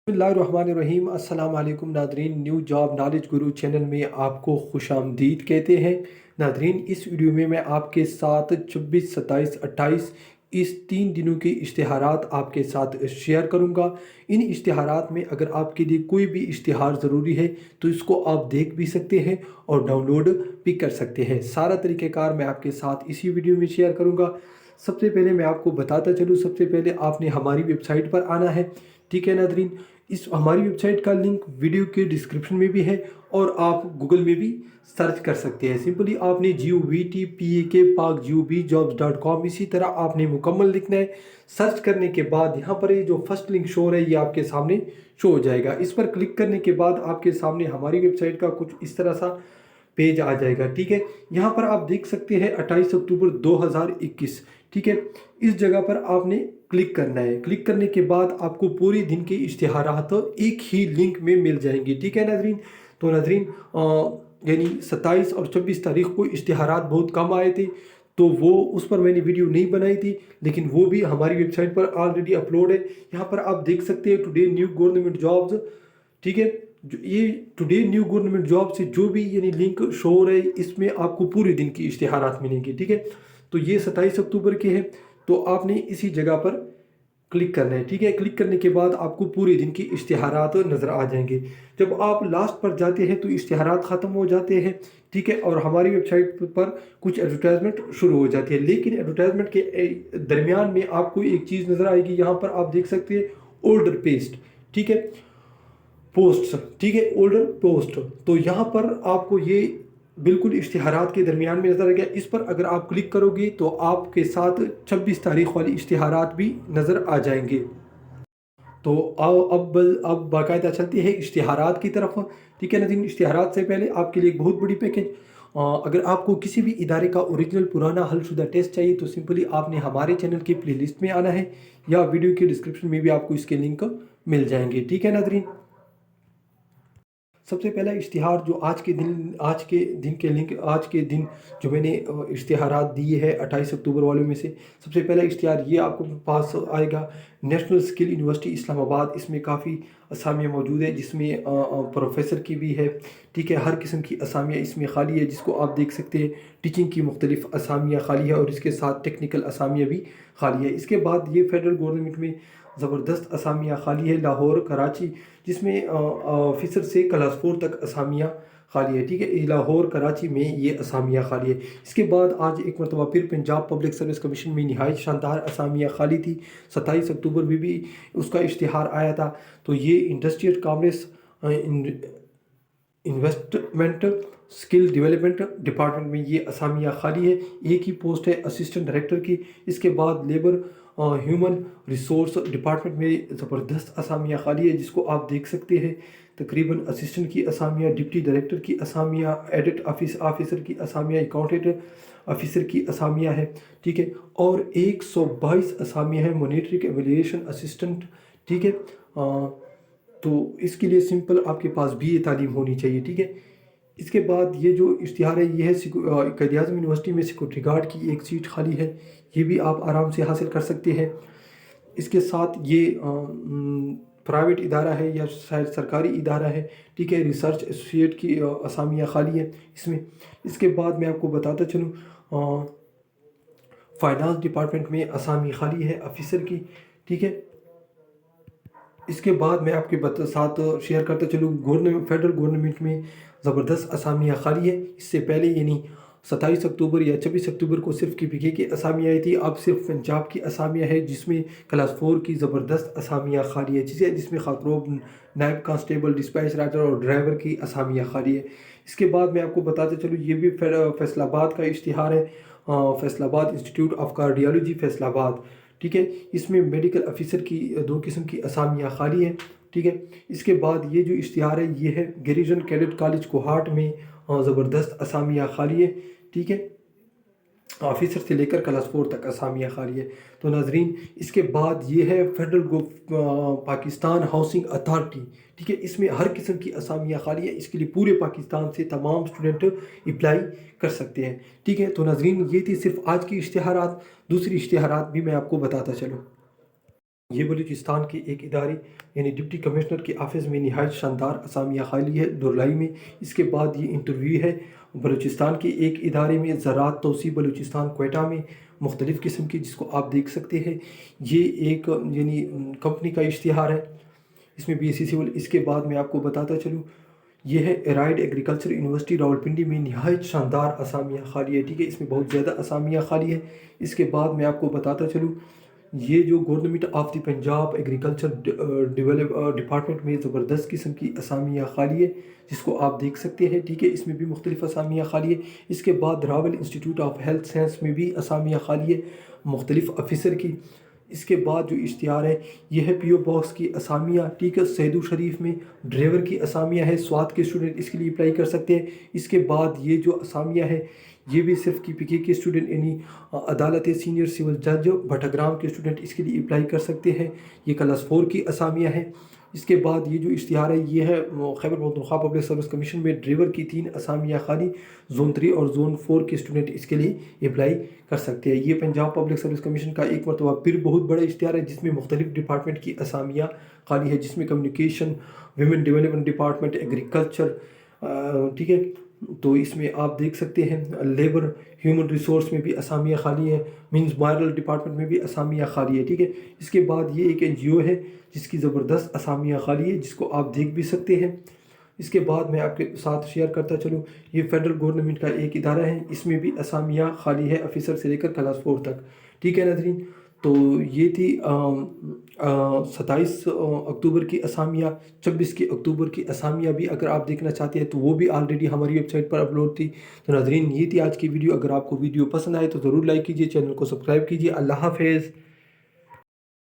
बिस्मिल्लाहिर्रहमानिर्रहीम। अस्सलाम वालेकुम नादरीन, न्यू जॉब नॉलेज गुरु चैनल में आपको खुशामदीद कहते हैं। नादरीन, इस वीडियो में मैं आपके साथ 26, 27, 28 इस 3 दिनों के इश्तिहारात आपके साथ शेयर करूंगा। इन इश्तिहारात में अगर आपके लिए कोई भी इश्तिहार ज़रूरी है तो इसको आप देख भी सकते हैं और डाउनलोड भी कर सकते हैं। सारा तरीक़ेकार मैं आपके साथ इसी वीडियो में शेयर करूंगा। सबसे पहले मैं आपको बताता चलूँ, सबसे पहले आपने हमारी वेबसाइट पर आना है। ठीक है नादरीन, इस हमारी वेबसाइट का लिंक वीडियो के डिस्क्रिप्शन में भी है और आप गूगल में भी सर्च कर सकते हैं। सिंपली आपने GOVTPAK PAK GOB jobs.com इसी तरह आपने मुकम्मल लिखना है। सर्च करने के बाद यहाँ पर ये जो फर्स्ट लिंक शो हो रहा है ये आपके सामने शो हो जाएगा। इस पर क्लिक करने के बाद आपके सामने हमारी वेबसाइट का कुछ इस तरह सा पेज आ जाएगा। ठीक है, यहाँ पर आप देख सकते हैं 28 अक्टूबर 2021। ठीक है, इस जगह पर आपने क्लिक करना है। क्लिक करने के बाद आपको पूरे दिन के इश्तिहारात एक ही लिंक में मिल जाएंगे। ठीक है नाजरीन, तो नाजरीन यानी 27 और 26 तारीख को इश्तिहारात बहुत कम आए थे तो वो उस पर मैंने वीडियो नहीं बनाई थी, लेकिन वो भी हमारी वेबसाइट पर ऑलरेडी अपलोड है। यहाँ पर आप देख सकते हैं टुडे न्यू गवर्नमेंट जॉब्स। ठीक है, ये टुडे न्यू गवर्नमेंट जॉब से जो भी यानी लिंक शो हो रहा है इसमें आपको पूरे दिन की इश्तिहारात मिलेंगे। ठीक है, तो ये 27 अक्टूबर के हैं तो आपने इसी जगह पर क्लिक करना है। ठीक है, क्लिक करने के बाद आपको पूरे दिन की इश्तिहारात नज़र आ जाएंगे। जब आप लास्ट पर जाते हैं तो इश्तिहारात ख़त्म हो जाते हैं। ठीक है, और हमारी वेबसाइट पर कुछ एडवर्टाइजमेंट शुरू हो जाती है, लेकिन एडवर्टाइजमेंट के दरमियान में आपको एक चीज़ नज़र आएगी। यहाँ पर आप देख सकते हैं ओल्डर पेस्ट। ठीक है, पोस्ट। ठीक है, ओल्डर पोस्ट। तो यहाँ पर आपको ये बिल्कुल इश्तिहारात के दरमियान में नज़र आ गया। इस पर अगर आप क्लिक करोगे तो आपके साथ 26 तारीख वाली इश्तिहारात भी नज़र आ जाएंगे। तो अब बाकायदा चलते हैं इश्तिहारात की तरफ। ठीक है नाज़रीन, इश्तिहारात से पहले आपके लिए एक बहुत बड़ी पैकेज, अगर आपको किसी भी इदारे का ओरिजिनल पुराना हलशुदा टेस्ट चाहिए तो सिंपली आपने हमारे चैनल की प्लेलिस्ट में आना है या वीडियो के डिस्क्रिप्शन में भी आपको इसके लिंक मिल जाएंगे। ठीक है नाज़रीन, सबसे पहला इश्तिहार जो आज के दिन जो मैंने इश्तिहारात दिए हैं 28 अक्टूबर वालों में से सबसे पहला इश्तिहार ये आपको पास आएगा, नेशनल स्किल यूनिवर्सिटी इस्लामाबाद। इसमें काफ़ी असामियाँ मौजूद है जिसमें प्रोफेसर की भी है। ठीक है, हर किस्म की असामियाँ इसमें खाली है, जिसको आप देख सकते हैं। टीचिंग की मुख्तलिफ असामियाँ खाली है और इसके साथ टेक्निकल असामियाँ भी खाली है। इसके बाद ये फेडरल गवर्नमेंट में ज़बरदस्त असामियाँ खाली है, लाहौर कराची, जिसमें ऑफिसर से क्लास 4 तक असामियाँ खाली है। ठीक है, लाहौर कराची में ये असामियाँ खाली है। इसके बाद आज एक मरतबा फिर पंजाब पब्लिक सर्विस कमीशन में नहायत शानदार असामियाँ खाली थी। 27 अक्टूबर में भी उसका इश्तिहार आया था। तो ये industrial commerce investment skill development department में ये असामियाँ खाली है। एक ही पोस्ट है असिस्टेंट डायरेक्टर की। इसके बाद लेबर ह्यूमन रिसोर्स डिपार्टमेंट में ज़बरदस्त असामियाँ खाली है, जिसको आप देख सकते हैं। तकरीबन असिस्टेंट की असामियाँ, डिप्टी डायरेक्टर की असामियाँ, एडिट ऑफिसर की असामियाँ, अकाउंटेंट ऑफिसर की असामियाँ हैं। ठीक है, और 122 असामियाँ हैं मॉनिटरिंग एवेल्यूएशन असिस्टेंट। ठीक है, तो इसके लिए सिंपल आपके पास BA तालीम होनी चाहिए। ठीक है, इसके बाद ये जो इश्तिहार है ये है क़ायद-ए-आज़म यूनिवर्सिटी में सिक्योरिटी गार्ड की एक सीट खाली है, ये भी आप आराम से हासिल कर सकते हैं। इसके साथ ये प्राइवेट इदारा है या शायद सरकारी इदारा है। ठीक है, रिसर्च एसोसिएट की असामियाँ खाली हैं इसमें। इसके बाद मैं आपको बताता चलूँ फाइनेंस डिपार्टमेंट में असामी खाली है ऑफिसर की। ठीक है, इसके बाद मैं आपके साथ शेयर करता चलूँ फेडरल गवर्नमेंट में ज़बरदस्त असामियाँ खाली है। इससे पहले यानी 27 अक्टूबर या 26 अक्टूबर को सिर्फ KPK की असामियाँ आई थी, अब सिर्फ पंजाब की असामियाँ है जिसमें क्लास 4 की ज़बरदस्त असामियाँ खाली है, जिसमें खातरों नायब कांस्टेबल, डिस्पैच राइटर और ड्राइवर की असामियाँ खाली है। इसके बाद मैं आपको बताते चलूँ ये भी फैसलाबाद का इश्तिहार है, Faisalabad institute of cardiology Faisalabad. ठीक है, इसमें मेडिकल ऑफिसर की 2 किस्म की असामियाँ खाली हैं। ठीक है, इसके बाद ये जो इश्तिहार है ये है गैरिजन कैडेट कॉलेज कोहाट में ज़बरदस्त असामियाँ खाली है। ठीक है, ऑफिसर से लेकर क्लास 4 तक असामियाँ खाली है। तो नाजरीन, इसके बाद ये है फेडरल पाकिस्तान हाउसिंग अथॉरिटी। ठीक है, इसमें हर किस्म की असामियाँ खाली है। इसके लिए पूरे पाकिस्तान से तमाम स्टूडेंट अप्लाई कर सकते हैं। ठीक है, तो नाजरीन ये थी सिर्फ आज की इश्तिहारात। दूसरी इश्तिहारात भी मैं आपको बताता चलूँ। یہ بلوچستان کے ایک ادارے یعنی ڈپٹی کمشنر کے آفس میں نہایت شاندار اسامیہ خالی ہے دھرلائی میں۔ اس کے بعد یہ انٹرویو ہے بلوچستان کے ایک ادارے میں زراعت توسیع بلوچستان کوئٹہ میں مختلف قسم کی، جس کو آپ دیکھ سکتے ہیں۔ یہ ایک یعنی کمپنی کا اشتہار ہے، اس میں بی ایس سی سول۔ اس کے بعد میں آپ کو بتاتا چلوں، یہ ہے ایرائڈ ایگریکلچر یونیورسٹی راولپنڈی میں نہایت شاندار اسامیہ خالی ہے، ٹھیک ہے، اس میں بہت زیادہ اسامیہ خالی ہے۔ اس کے بعد میں آپ کو بتاتا چلوں، یہ جو government of the Punjab agriculture department میں زبردست قسم کی اسامیہ خالی ہے، جس کو آپ دیکھ سکتے ہیں، ٹھیک ہے، اس میں بھی مختلف اسامیہ خالی ہے۔ اس کے بعد Rawal institute of health science میں بھی اسامیہ خالی ہے مختلف افیسر کی۔ اس کے بعد جو اشتہار ہے، یہ ہے پی او باکس کی اسامیہ، ٹھیک ہے، سیدو شریف میں ڈرائیور کی اسامیہ ہے، سوات کے اسٹوڈنٹ اس کے لیے اپلائی کر سکتے ہیں۔ اس کے بعد یہ جو اسامیہ ہے، یہ بھی صرف کی پی کے اسٹوڈنٹ یعنی عدالت سینئر سول جج بٹاگرام کے اسٹوڈنٹ اس کے لیے اپلائی کر سکتے ہیں، یہ کلاس 4 کی اسامیہ ہے۔ اس کے بعد یہ جو اشتہار ہے، یہ ہے Khyber Pakhtunkhwa public service commission میں ڈرائیور کی 3 اسامیہ خالی، زون 3 اور زون 4 کے اسٹوڈنٹ اس کے لیے اپلائی کر سکتے ہیں۔ یہ پنجاب پبلک سروس کمیشن کا ایک مرتبہ پھر بہت بڑا اشتہار ہے، جس میں مختلف ڈپارٹمنٹ کی اسامیہ خالی ہے، جس میں communication, women development department, agriculture, ٹھیک ہے، تو اس میں آپ دیکھ سکتے ہیں لیبر ہیومن ریسورس میں بھی اسامیہ خالی ہے، مینز مائرل ڈپارٹمنٹ میں بھی اسامیہ خالی ہے، ٹھیک ہے۔ اس کے بعد یہ ایک این جی او ہے جس کی زبردست اسامیہ خالی ہے، جس کو آپ دیکھ بھی سکتے ہیں۔ اس کے بعد میں آپ کے ساتھ شیئر کرتا چلوں، یہ فیڈرل گورنمنٹ کا ایک ادارہ ہے، اس میں بھی اسامیہ خالی ہے آفیسر سے لے کر کلاس 4 تک، ٹھیک ہے ناظرین۔ تو یہ تھی 27 اکتوبر کی اسامیہ، 26 کی اکتوبر کی اسامیہ بھی اگر آپ دیکھنا چاہتے ہیں تو وہ بھی آلریڈی ہماری ویب سائٹ پر اپلوڈ تھی۔ تو ناظرین، یہ تھی آج کی ویڈیو۔ اگر آپ کو ویڈیو پسند آئے تو ضرور لائک کیجیے، چینل کو سبسکرائب کیجیے۔ اللہ حافظ۔